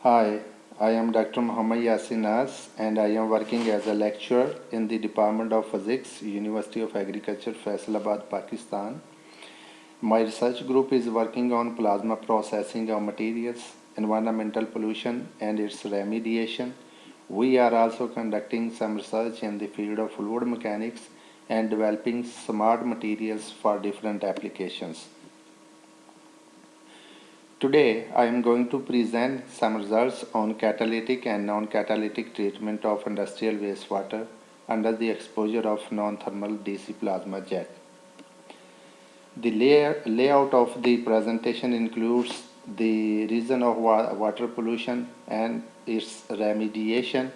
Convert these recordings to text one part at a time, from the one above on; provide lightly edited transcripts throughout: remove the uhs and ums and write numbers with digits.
Hi, I am Dr. Muhammad Yasin Nas and I am working as a lecturer in the Department of Physics, University of Agriculture, Faisalabad, Pakistan. My research group is working on plasma processing of materials, environmental pollution and its remediation. We are also conducting some research in the field of fluid mechanics and developing smart materials for different applications. Today, I am going to present some results on catalytic and non-catalytic treatment of industrial wastewater under the exposure of non-thermal DC plasma jet. The layout of the presentation includes the reason of water pollution and its remediation,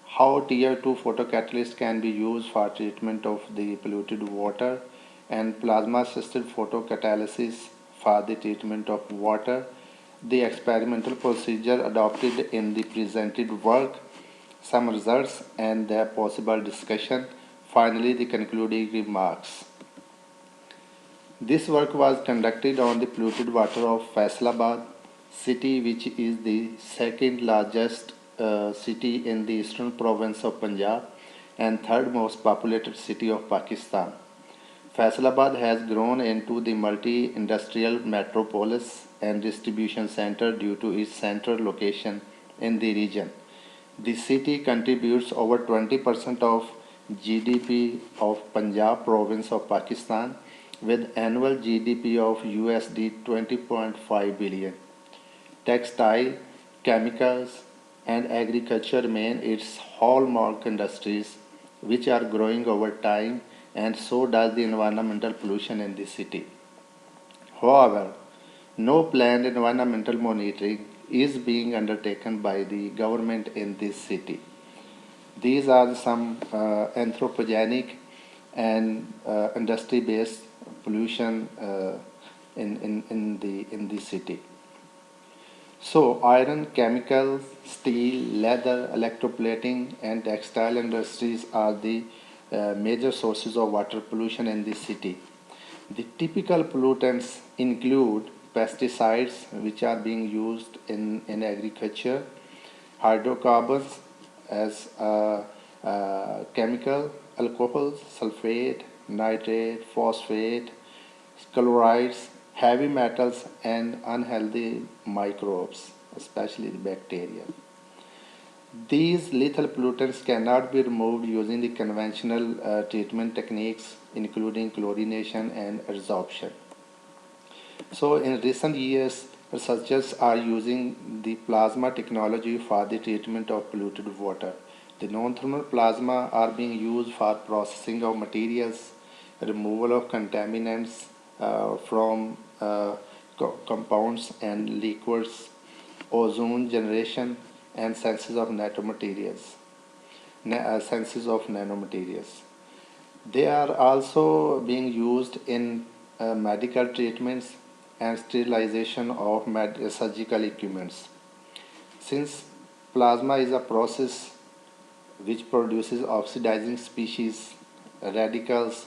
how Tier 2 photocatalyst can be used for treatment of the polluted water, and plasma-assisted photocatalysis for the treatment of water, the experimental procedure adopted in the presented work, some results and their possible discussion, finally the concluding remarks. This work was conducted on the polluted water of Faisalabad city, which is the second largest city in the eastern province of Punjab and third most populated city of Pakistan. Faisalabad has grown into the multi-industrial metropolis and distribution center due to its central location in the region. The city contributes over 20% of GDP of Punjab province of Pakistan with annual GDP of USD 20.5 billion. Textile, chemicals, and agriculture remain its hallmark industries, which are growing over time, and so does the environmental pollution in the city. However, no planned environmental monitoring is being undertaken by the government in this city. These are some anthropogenic and industry-based pollution in the city. So, iron, chemicals, steel, leather, electroplating, and textile industries are the major sources of water pollution in the city. The typical pollutants include pesticides, which are being used in agriculture, hydrocarbons as chemical, alcohols, sulfate, nitrate, phosphate, chlorides, heavy metals, and unhealthy microbes, especially the bacteria. These lethal pollutants cannot be removed using the conventional treatment techniques, including chlorination and adsorption. So, in recent years, researchers are using the plasma technology for the treatment of polluted water. The non-thermal plasma are being used for processing of materials, removal of contaminants from compounds and liquids, ozone generation, and senses of nanomaterials. They are also being used in medical treatments and sterilization of surgical equipments. Since plasma is a process which produces oxidizing species, radicals,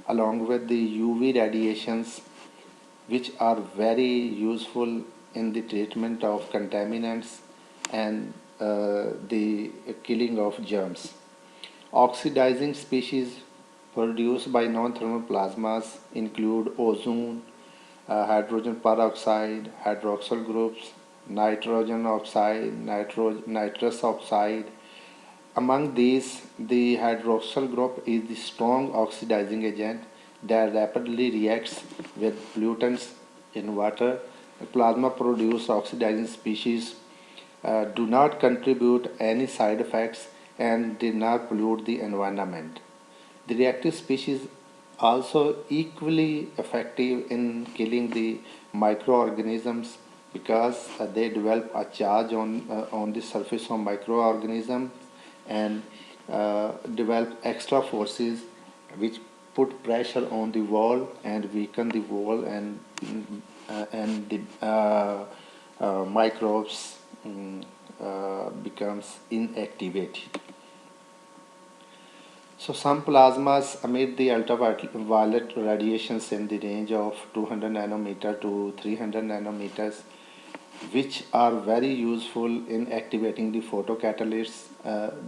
along with the UV radiations, which are very useful in the treatment of contaminants and the killing of germs. Oxidizing species produced by non-thermal plasmas include ozone, hydrogen peroxide, hydroxyl groups, nitrogen oxide, nitrous oxide. Among these, the hydroxyl group is the strong oxidizing agent that rapidly reacts with pollutants in water. Plasma produced oxidizing species do not contribute any side effects and did not pollute the environment. The reactive species also equally effective in killing the microorganisms because they develop a charge on the surface of microorganisms and develop extra forces which put pressure on the wall and weaken the wall and the microbes becomes inactivated. So some plasmas emit the ultraviolet radiations in the range of 200 nanometer to 300 nanometers, which are very useful in activating the photocatalysts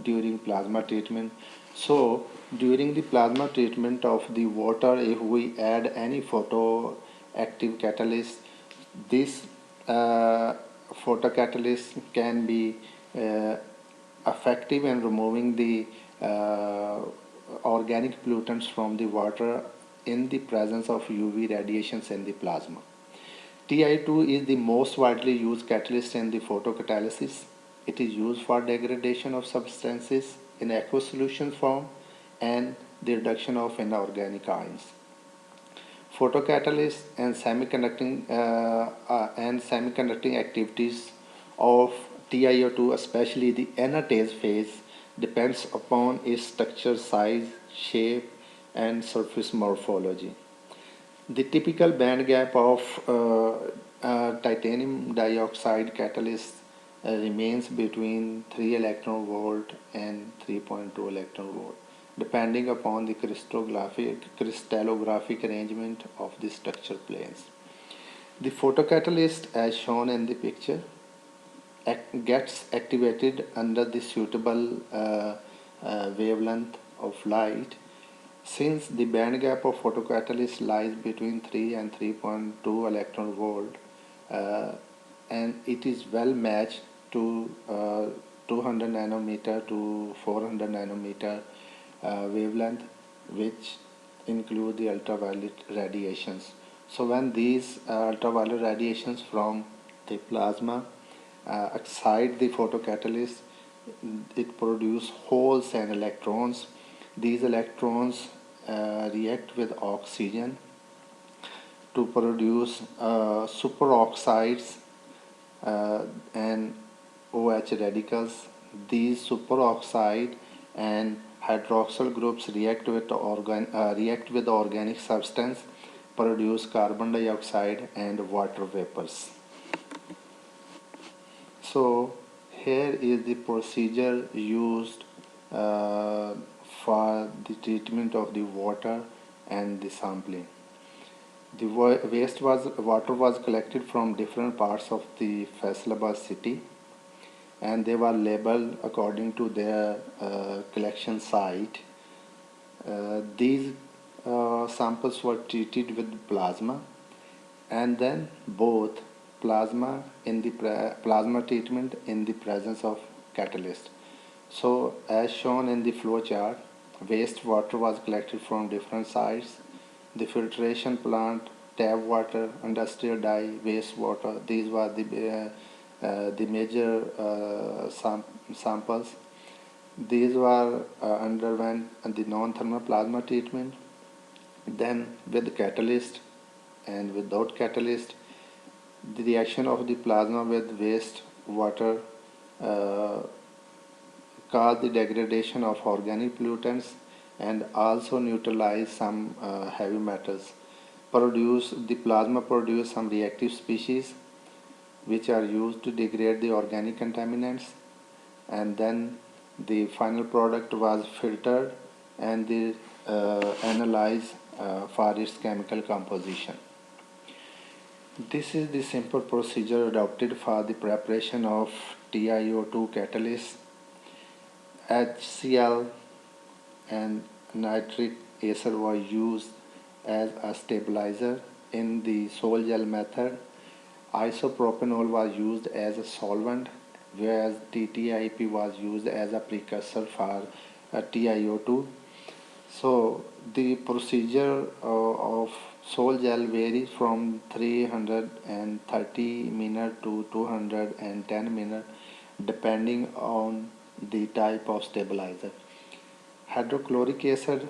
during plasma treatment. So during the plasma treatment of the water, if we add any photoactive catalyst, this uh, photocatalyst can be uh, effective in removing the uh, organic pollutants from the water in the presence of UV radiations in the plasma. TiO2 is the most widely used catalyst in the photocatalysis. It is used for degradation of substances in aqueous solution form and the reduction of inorganic ions. Photocatalysts and semiconducting activities of TiO2, especially the anatase phase, depends upon its structure, size, shape, and surface morphology. The typical band gap of titanium dioxide catalyst remains between 3 electron volt and 3.2 electron volt, depending upon the crystallographic arrangement of the structure planes. The photocatalyst, as shown in the picture, gets activated under the suitable wavelength of light. Since the band gap of photocatalyst lies between 3 and 3.2 electron volt, uh, and it is well matched to 200 nanometer to 400 nanometer wavelength, which include the ultraviolet radiations. So when these ultraviolet radiations from the plasma excite the photocatalyst, it produces holes and electrons. These electrons react with oxygen to produce superoxides and OH radicals. These superoxide and hydroxyl groups react with organic substance, produce carbon dioxide and water vapors. So here is the procedure used uh, for the treatment of the water and the sampling. The water was collected from different parts of the Faisalabad city, and they were labeled according to their collection site. These samples were treated with plasma, and then both plasma treatment in the presence of catalyst. So as shown in the flow chart, wastewater was collected from different sites. The filtration plant, tap water, industrial dye, wastewater, these were the major samples. These were underwent the non-thermal plasma treatment. Then with catalyst and without catalyst, the reaction of the plasma with waste water uh, cause the degradation of organic pollutants and also neutralize some heavy metals. The plasma produce some reactive species which are used to degrade the organic contaminants, and then the final product was filtered and the analyzed for its chemical composition. This is the simple procedure adopted for the preparation of TiO2 catalyst. HCl and nitric acid were used as a stabilizer in the sol gel method. Isopropanol was used as a solvent, whereas TTIP was used as a precursor for TiO2. So the procedure of sol gel varies from 330 minutes to 210 minutes depending on the type of stabilizer. Hydrochloric acid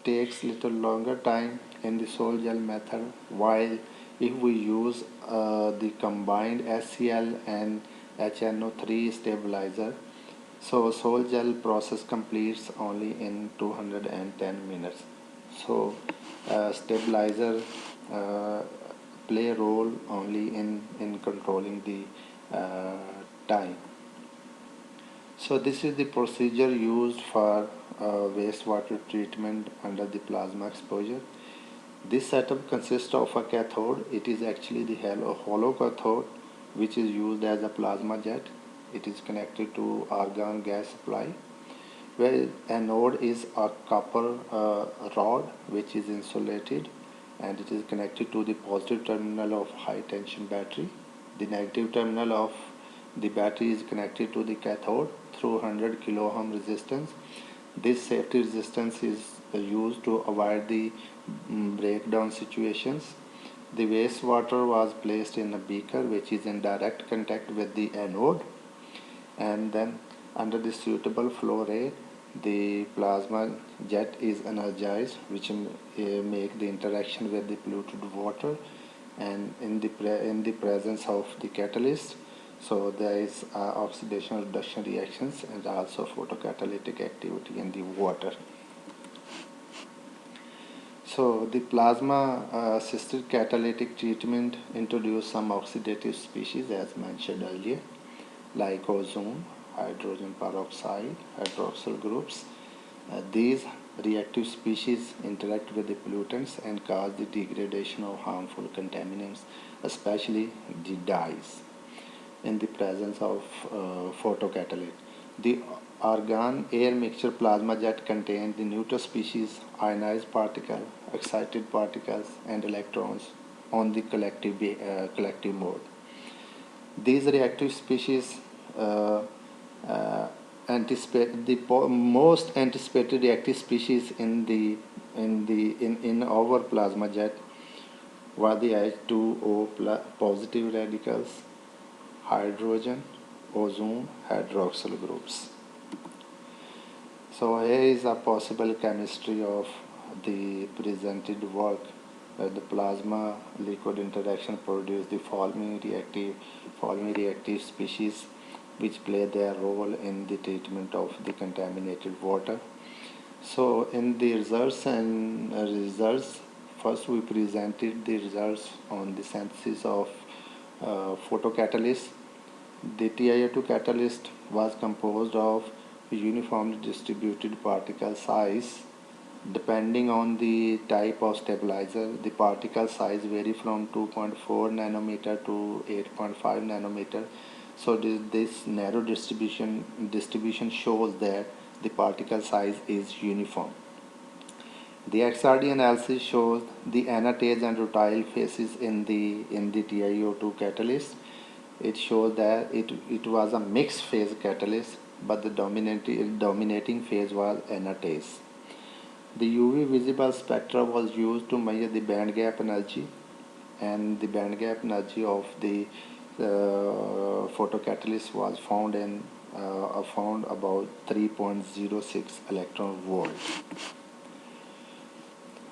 takes little longer time in the sol gel method, while if we use the combined HCl and HNO3 stabilizer, so sol gel process completes only in 210 minutes. So stabilizer uh, play a role only in controlling the time. So this is the procedure used for wastewater treatment under the plasma exposure. This setup consists of a cathode. It is actually the hollow cathode which is used as a plasma jet. It is connected to argon gas supply, where anode is a copper rod which is insulated, and it is connected to the positive terminal of high tension battery. The negative terminal of the battery is connected to the cathode through 100 kilo ohm resistance. This safety resistance is used to avoid the breakdown situations. The wastewater was placed in a beaker which is in direct contact with the anode, and then under the suitable flow rate the plasma jet is energized, which make the interaction with the polluted water and in the presence of the catalyst. So there is oxidation reduction reactions and also photocatalytic activity in the water. So the plasma assisted catalytic treatment introduced some oxidative species as mentioned earlier, like ozone, hydrogen peroxide, hydroxyl groups. These reactive species interact with the pollutants and cause the degradation of harmful contaminants, especially the dyes, in the presence of photocatalyst. The argon air mixture plasma jet contains the neutral species, ionized particle, excited particles, and electrons on the collective mode. These reactive species uh, uh, anticipate the most anticipated reactive species in our plasma jet were the H2O positive radicals, hydrogen, ozone, hydroxyl groups. So here is a possible chemistry of the presented work, where the plasma liquid interaction produce the following reactive species which play their role in the treatment of the contaminated water. So in the results, first we presented the results on the synthesis of photocatalyst. The TiO2 catalyst was composed of uniformly distributed particle size. Depending on the type of stabilizer, the particle size vary from 2.4 nanometer to 8.5 nanometer. So this narrow distribution shows that the particle size is uniform. The XRD analysis shows the anatase and rutile phases in the TiO2 catalyst. It shows that it was a mixed phase catalyst, but the dominating phase was anatase. The UV visible spectra was used to measure the band gap energy, and the band gap energy of the photocatalyst was found about 3.06 electron volt.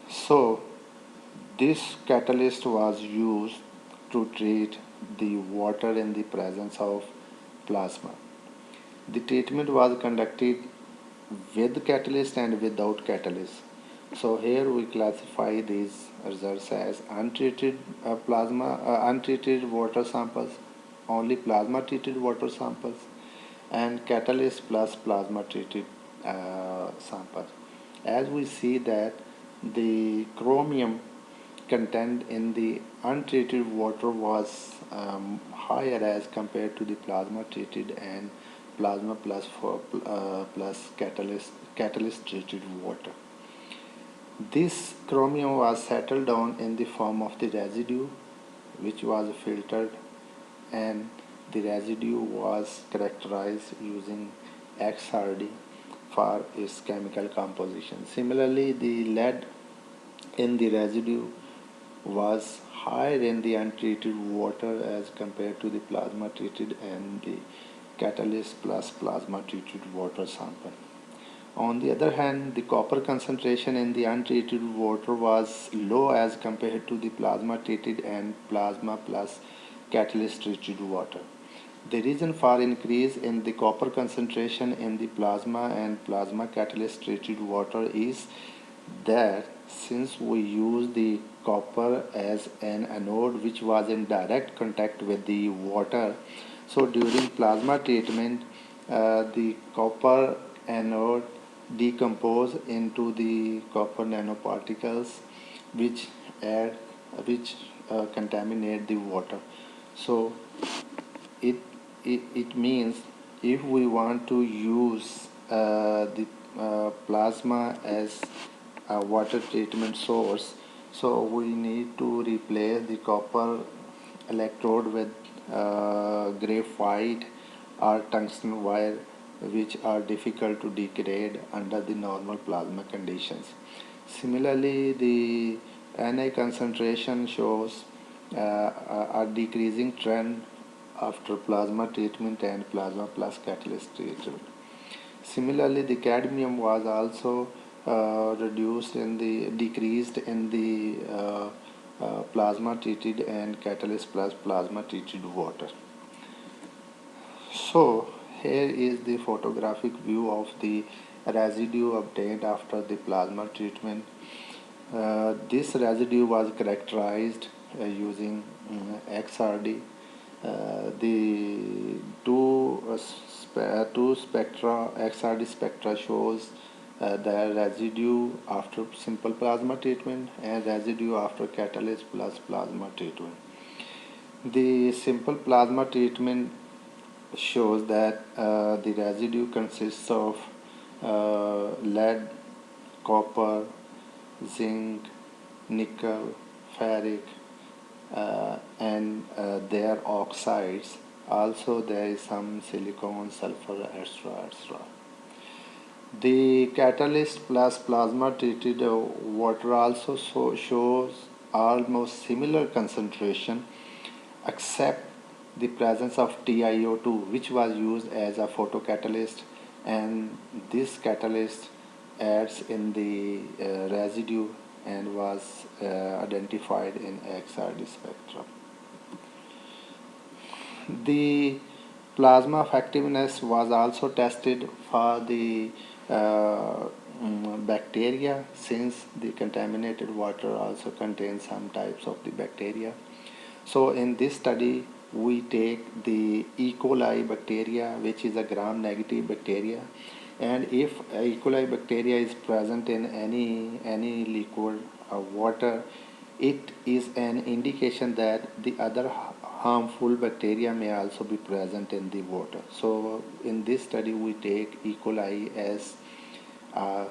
So this catalyst was used to treat the water in the presence of plasma. The treatment was conducted with catalyst and without catalyst. So here we classify these results as untreated untreated water samples, only plasma treated water samples, and catalyst plus plasma treated samples. As we see that the chromium content in the untreated water was higher as compared to the plasma treated and plasma plus catalyst treated water. This chromium was settled down in the form of the residue, which was filtered, and the residue was characterized using XRD for its chemical composition. Similarly, the lead in the residue was higher in the untreated water as compared to the plasma treated and the catalyst plus plasma treated water sample. On the other hand, the copper concentration in the untreated water was low as compared to the plasma treated and plasma plus catalyst treated water. The reason for increase in the copper concentration in the plasma and plasma catalyst treated water is that since we use the copper as an anode which was in direct contact with the water, so during plasma treatment the copper anode decompose into the copper nanoparticles which add which contaminate the water. So it, it means if we want to use the plasma as a water treatment source, so we need to replace the copper electrode with graphite or tungsten wire, which are difficult to degrade under the normal plasma conditions. Similarly, the Na concentration shows a decreasing trend after plasma treatment and plasma plus catalyst treatment. Similarly, the cadmium was also decreased in the plasma treated and catalyst plus plasma treated water. So here is the photographic view of the residue obtained after the plasma treatment. This residue was characterized using XRD. The two spectra, XRD spectra shows the residue after simple plasma treatment and residue after catalyst plus plasma treatment. The simple plasma treatment shows that the residue consists of lead, copper, zinc, nickel, ferric, and their oxides. Also, there is some silicon, sulfur, etc. The catalyst plus plasma treated water also shows almost similar concentration, except the presence of TiO2, which was used as a photocatalyst, and this catalyst adds in the residue and was identified in XRD spectrum. The plasma effectiveness was also tested for the bacteria, since the contaminated water also contains some types of the bacteria. So in this study, we take the E. coli bacteria, which is a gram-negative bacteria, and if E. coli bacteria is present in any liquid or water, it is an indication that the other harmful bacteria may also be present in the water. So in this study, we take E. coli as a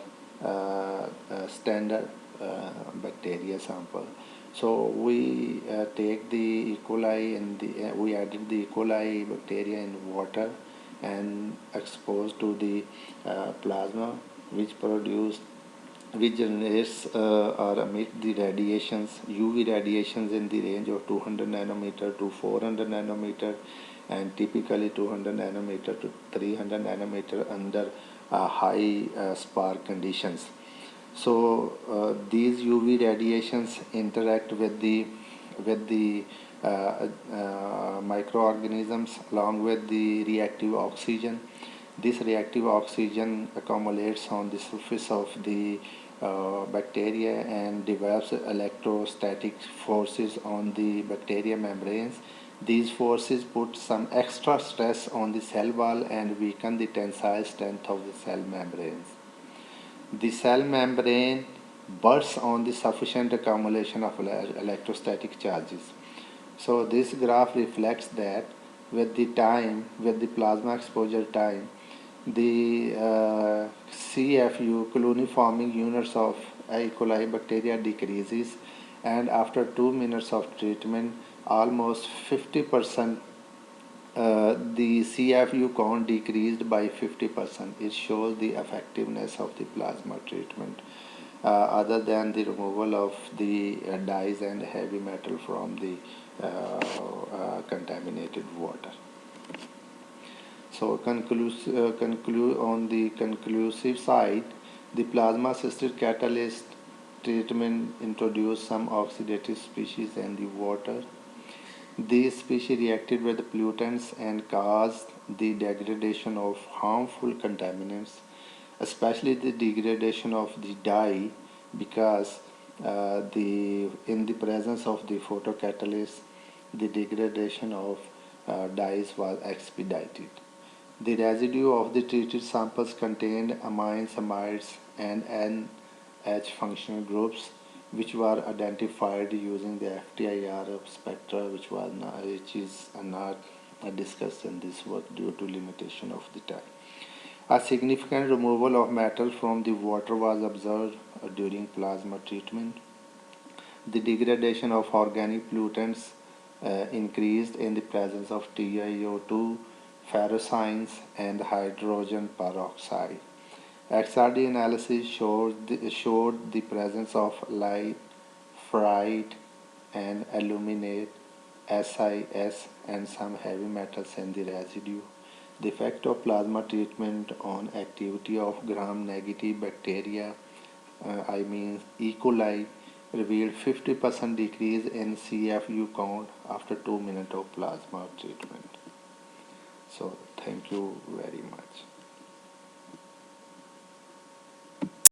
standard bacteria sample. So we take the E. coli and we added the E. coli bacteria in water and exposed to the plasma, which generates or emit the radiations, UV radiations in the range of 200 nanometer to 400 nanometer, and typically 200 nanometer to 300 nanometer under high spark conditions. So these UV radiations interact with the microorganisms along with the reactive oxygen. This reactive oxygen accumulates on the surface of the bacteria and develops electrostatic forces on the bacteria membranes. These forces put some extra stress on the cell wall and weaken the tensile strength of the cell membranes. The cell membrane bursts on the sufficient accumulation of electrostatic charges. So this graph reflects that with the plasma exposure time, the CFU, colony forming units of E. coli bacteria, decreases, and after 2 minutes of treatment, almost 50% the CFU count decreased by 50%. It shows the effectiveness of the plasma treatment other than the removal of the dyes and heavy metal from the contaminated water. So on the conclusive side, the plasma assisted catalyst treatment introduced some oxidative species in the water. These species reacted with the pollutants and caused the degradation of harmful contaminants, especially the degradation of the dye, because in the presence of the photocatalyst, the degradation of dyes was expedited. The residue of the treated samples contained amines, amides, and NH functional groups, which were identified using the FTIR spectra, which is not discuss in this work due to limitation of the time. A significant removal of matter from the water was observed during plasma treatment. The degradation of organic pollutants increased in the presence of TiO2, ferrocyanins, and hydrogen peroxide. XRD analysis showed the presence of lead, ferrite, and aluminate, SiS, and some heavy metals in the residue. The effect of plasma treatment on activity of gram-negative bacteria, E. coli, revealed 50% decrease in CFU count after 2 minutes of plasma treatment. So thank you very much.